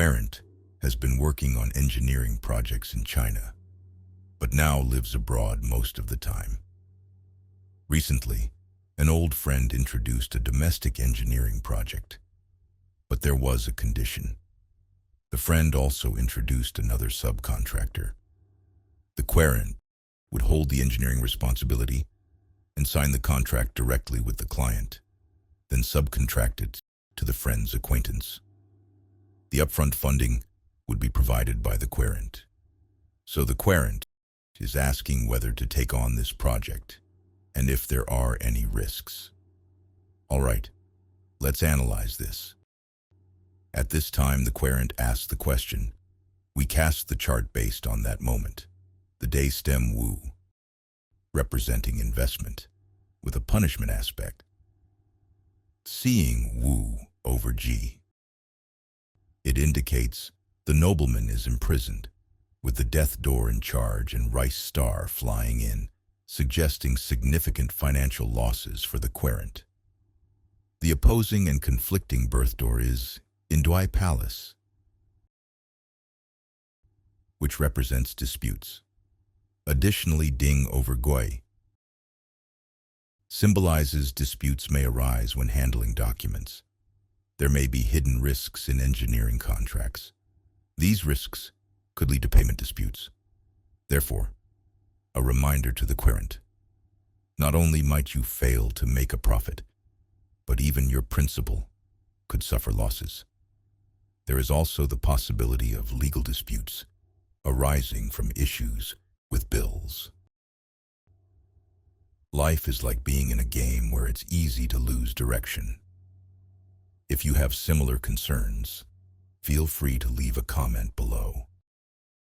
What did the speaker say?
querent has been working on engineering projects in China, but now lives abroad most of the time. Recently, an old friend introduced a domestic engineering project, but there was a condition. The friend also introduced another subcontractor. The querent would hold the engineering responsibility and sign the contract directly with the client, then subcontract it to the friend's acquaintance. The upfront funding would be provided by the querent. So the querent is asking whether to take on this project and if there are any risks. All right, let's analyze this. At this time, the querent asks the question. We cast the chart based on that moment. The day stem Wu, representing investment, with a punishment aspect. Seeing Wu over G, it indicates the nobleman is imprisoned, with the death door in charge and rice star flying in, suggesting significant financial losses for the querent. The opposing and conflicting birth door is in Dui Palace, which represents disputes. Additionally, Ding over Gui symbolizes disputes may arise when handling documents. There may be hidden risks in engineering contracts. These risks could lead to payment disputes. Therefore, a reminder to the querent. Not only might you fail to make a profit, but even your principal could suffer losses. There is also the possibility of legal disputes arising from issues with bills. Life is like being in a game where it's easy to lose direction. If you have similar concerns, feel free to leave a comment below.